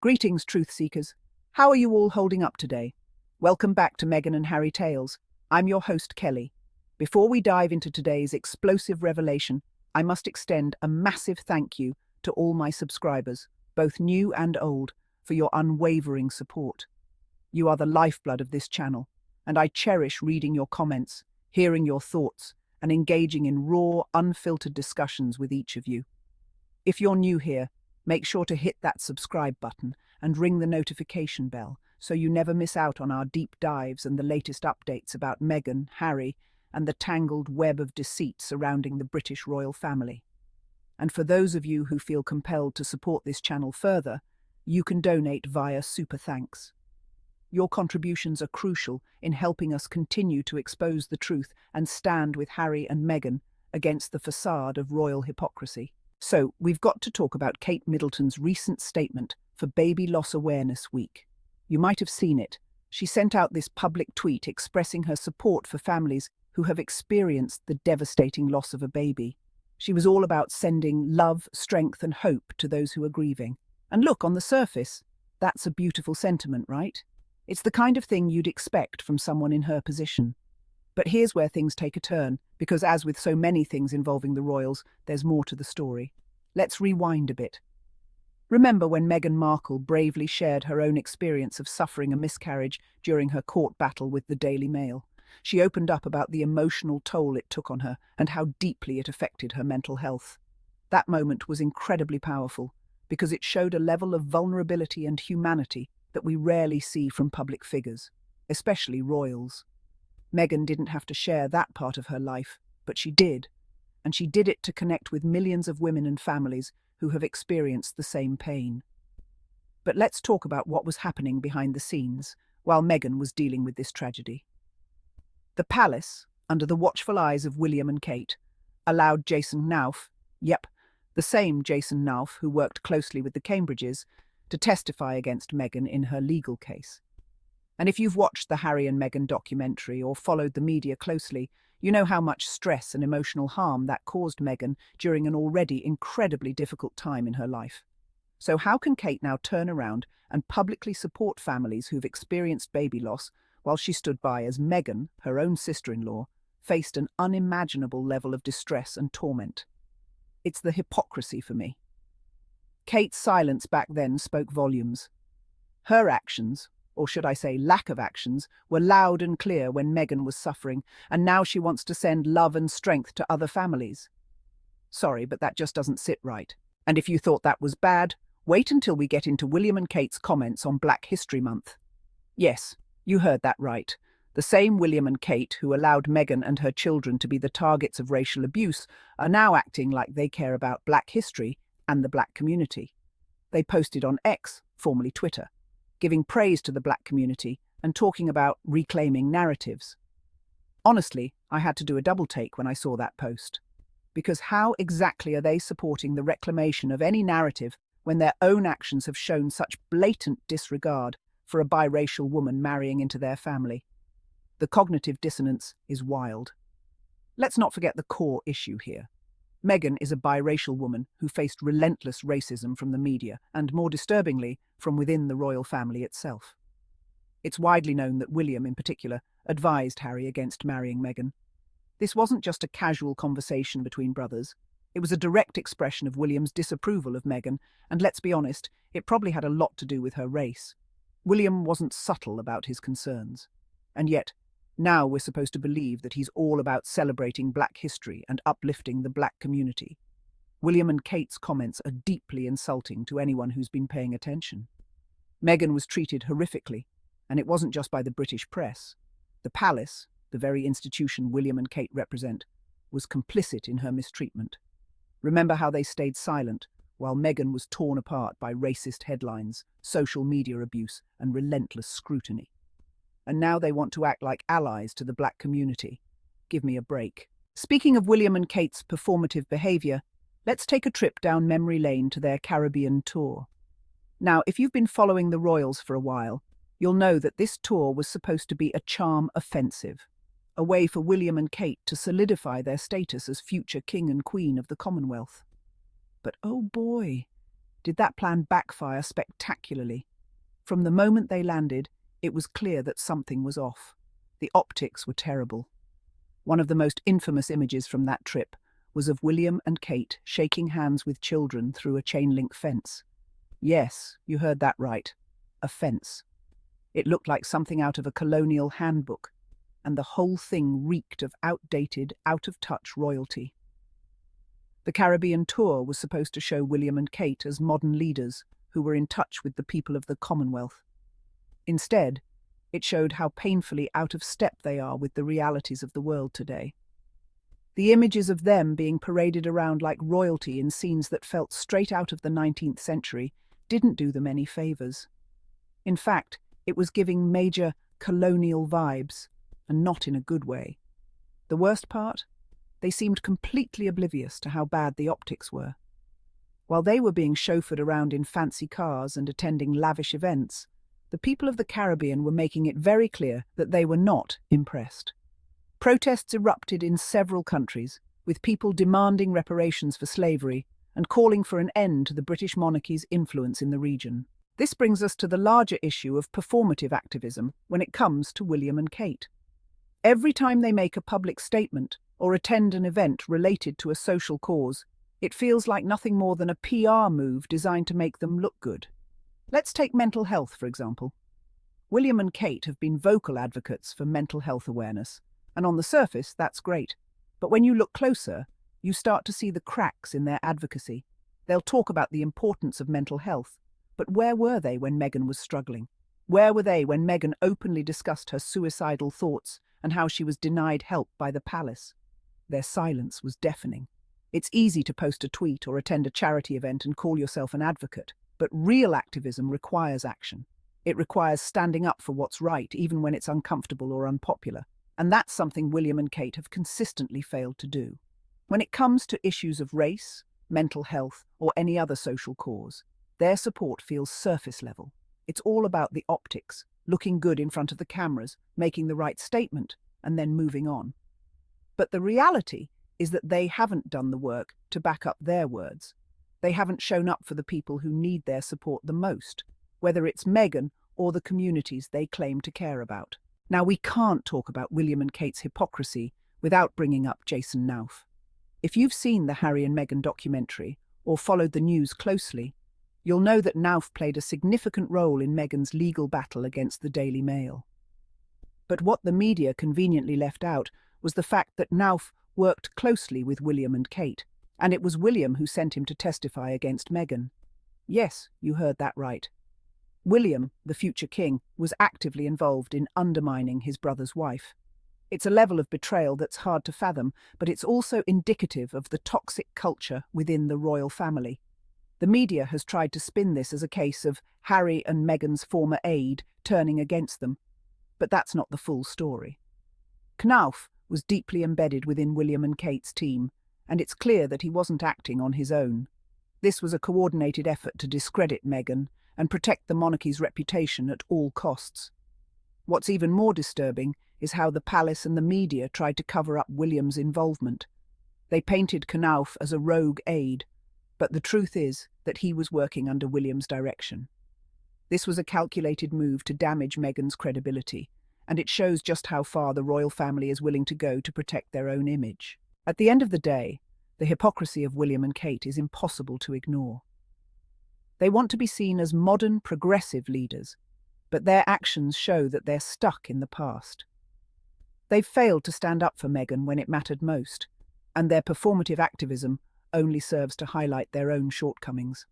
Greetings, truth seekers. How are you all holding up today? Welcome back to Meghan and Harry Tales. I'm your host, Kelly. Before we dive into today's explosive revelation, I must extend a massive thank you to all my subscribers, both new and old, for your unwavering support. You are the lifeblood of this channel, and I cherish reading your comments, hearing your thoughts, and engaging in raw, unfiltered discussions with each of you. If you're new here, make sure to hit that subscribe button and ring the notification bell so you never miss out on our deep dives and the latest updates about Meghan, Harry, and the tangled web of deceit surrounding the British royal family. And for those of you who feel compelled to support this channel further, you can donate via Super Thanks. Your contributions are crucial in helping us continue to expose the truth and stand with Harry and Meghan against the facade of royal hypocrisy. So, we've got to talk about Kate Middleton's recent statement for Baby Loss Awareness Week. You might have seen it. She sent out this public tweet expressing her support for families who have experienced the devastating loss of a baby. She was all about sending love, strength, and hope to those who are grieving. And look, on the surface, that's a beautiful sentiment, right? It's the kind of thing you'd expect from someone in her position. But here's where things take a turn, because as with so many things involving the royals, there's more to the story. Let's rewind a bit. Remember when Meghan Markle bravely shared her own experience of suffering a miscarriage during her court battle with the Daily Mail? She opened up about the emotional toll it took on her and how deeply it affected her mental health. That moment was incredibly powerful, because it showed a level of vulnerability and humanity that we rarely see from public figures, especially royals. Meghan didn't have to share that part of her life, but she did. And she did it to connect with millions of women and families who have experienced the same pain. But let's talk about what was happening behind the scenes while Meghan was dealing with this tragedy. The palace, under the watchful eyes of William and Kate, allowed Jason Knauf, the same Jason Knauf who worked closely with the Cambridges, to testify against Meghan in her legal case. And if you've watched the Harry and Meghan documentary or followed the media closely, you know how much stress and emotional harm that caused Meghan during an already incredibly difficult time in her life. So how can Kate now turn around and publicly support families who've experienced baby loss while she stood by as Meghan, her own sister-in-law, faced an unimaginable level of distress and torment? It's the hypocrisy for me. Kate's silence back then spoke volumes. Her actions, or should I say lack of actions, were loud and clear when Meghan was suffering, and now she wants to send love and strength to other families. Sorry, but that just doesn't sit right. And if you thought that was bad, wait until we get into William and Kate's comments on Black History Month. Yes, you heard that right. The same William and Kate who allowed Meghan and her children to be the targets of racial abuse are now acting like they care about Black history and the Black community. They posted on X, formerly Twitter, giving praise to the Black community and talking about reclaiming narratives. Honestly, I had to do a double take when I saw that post. Because how exactly are they supporting the reclamation of any narrative when their own actions have shown such blatant disregard for a biracial woman marrying into their family? The cognitive dissonance is wild. Let's not forget the core issue here. Meghan is a biracial woman who faced relentless racism from the media and, more disturbingly, from within the royal family itself. It's widely known that William, in particular, advised Harry against marrying Meghan. This wasn't just a casual conversation between brothers. It was a direct expression of William's disapproval of Meghan, and let's be honest, it probably had a lot to do with her race. William wasn't subtle about his concerns. And yet, now we're supposed to believe that he's all about celebrating Black history and uplifting the Black community. William and Kate's comments are deeply insulting to anyone who's been paying attention. Meghan was treated horrifically, and it wasn't just by the British press. The palace, the very institution William and Kate represent, was complicit in her mistreatment. Remember how they stayed silent while Meghan was torn apart by racist headlines, social media abuse, and relentless scrutiny. And now they want to act like allies to the Black community. Give me a break. Speaking of William and Kate's performative behaviour, let's take a trip down memory lane to their Caribbean tour. Now, if you've been following the royals for a while, you'll know that this tour was supposed to be a charm offensive, a way for William and Kate to solidify their status as future king and queen of the Commonwealth. But oh boy, did that plan backfire spectacularly. From the moment they landed, it was clear that something was off. The optics were terrible. One of the most infamous images from that trip was of William and Kate shaking hands with children through a chain-link fence. Yes, you heard that right. A fence. It looked like something out of a colonial handbook, and the whole thing reeked of outdated, out-of-touch royalty. The Caribbean tour was supposed to show William and Kate as modern leaders who were in touch with the people of the Commonwealth. Instead, it showed how painfully out of step they are with the realities of the world today. The images of them being paraded around like royalty in scenes that felt straight out of the 19th century didn't do them any favours. In fact, it was giving major colonial vibes, and not in a good way. The worst part? They seemed completely oblivious to how bad the optics were. While they were being chauffeured around in fancy cars and attending lavish events, the people of the Caribbean were making it very clear that they were not impressed. Protests erupted in several countries, with people demanding reparations for slavery and calling for an end to the British monarchy's influence in the region. This brings us to the larger issue of performative activism when it comes to William and Kate. Every time they make a public statement or attend an event related to a social cause, it feels like nothing more than a PR move designed to make them look good. Let's take mental health, for example. William and Kate have been vocal advocates for mental health awareness, and on the surface, that's great. But when you look closer, you start to see the cracks in their advocacy. They'll talk about the importance of mental health, but where were they when Meghan was struggling? Where were they when Meghan openly discussed her suicidal thoughts and how she was denied help by the palace? Their silence was deafening. It's easy to post a tweet or attend a charity event and call yourself an advocate, but real activism requires action. It requires standing up for what's right, even when it's uncomfortable or unpopular. And that's something William and Kate have consistently failed to do. When it comes to issues of race, mental health, or any other social cause, their support feels surface level. It's all about the optics, looking good in front of the cameras, making the right statement, and then moving on. But the reality is that they haven't done the work to back up their words. They haven't shown up for the people who need their support the most, whether it's Meghan or the communities they claim to care about. Now, we can't talk about William and Kate's hypocrisy without bringing up Jason Knauf. If you've seen the Harry and Meghan documentary or followed the news closely, you'll know that Knauf played a significant role in Meghan's legal battle against the Daily Mail. But what the media conveniently left out was the fact that Knauf worked closely with William and Kate, and it was William who sent him to testify against Meghan. Yes, you heard that right. William, the future king, was actively involved in undermining his brother's wife. It's a level of betrayal that's hard to fathom, but it's also indicative of the toxic culture within the royal family. The media has tried to spin this as a case of Harry and Meghan's former aide turning against them, but that's not the full story. Knauf was deeply embedded within William and Kate's team, and it's clear that he wasn't acting on his own. This was a coordinated effort to discredit Meghan and protect the monarchy's reputation at all costs. What's even more disturbing is how the palace and the media tried to cover up William's involvement. They painted Knauf as a rogue aide, but the truth is that he was working under William's direction. This was a calculated move to damage Meghan's credibility, and it shows just how far the royal family is willing to go to protect their own image. At the end of the day, the hypocrisy of William and Kate is impossible to ignore. They want to be seen as modern, progressive leaders, but their actions show that they're stuck in the past. They've failed to stand up for Meghan when it mattered most, and their performative activism only serves to highlight their own shortcomings.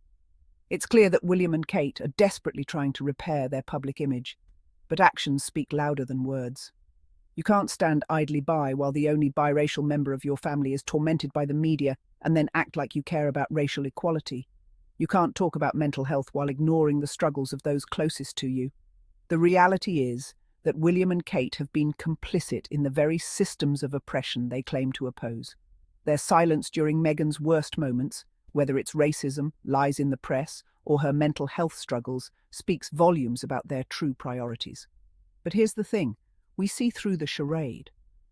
It's clear that William and Kate are desperately trying to repair their public image, but actions speak louder than words. You can't stand idly by while the only biracial member of your family is tormented by the media and then act like you care about racial equality. You can't talk about mental health while ignoring the struggles of those closest to you. The reality is that William and Kate have been complicit in the very systems of oppression they claim to oppose. Their silence during Meghan's worst moments, whether it's racism, lies in the press, or her mental health struggles, speaks volumes about their true priorities. But here's the thing, we see through the charade.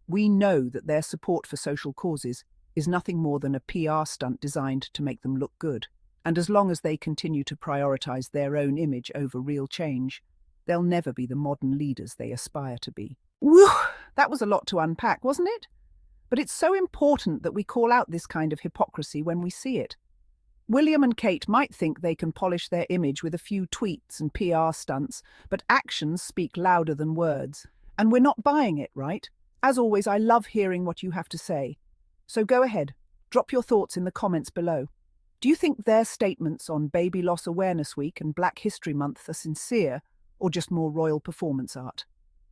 We know that their support for social causes is nothing more than a PR stunt designed to make them look good. And as long as they continue to prioritize their own image over real change, they'll never be the modern leaders they aspire to be. Whew, that was a lot to unpack, wasn't it? But it's so important that we call out this kind of hypocrisy when we see it. William and Kate might think they can polish their image with a few tweets and PR stunts, but actions speak louder than words. And we're not buying it, right? As always, I love hearing what you have to say. So go ahead, drop your thoughts in the comments below. Do you think their statements on Baby Loss Awareness Week and Black History Month are sincere, or just more royal performance art?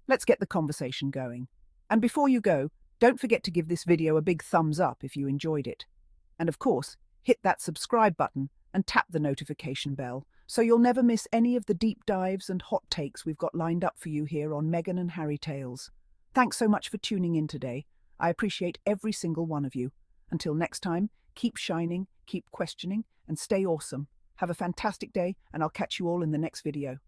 Let's get the conversation going. And before you go, don't forget to give this video a big thumbs up if you enjoyed it. And of course, hit that subscribe button and tap the notification bell so you'll never miss any of the deep dives and hot takes we've got lined up for you here on Meghan and Harry Tales. Thanks so much for tuning in today. I appreciate every single one of you. Until next time, keep shining, keep questioning, and stay awesome. Have a fantastic day, and I'll catch you all in the next video.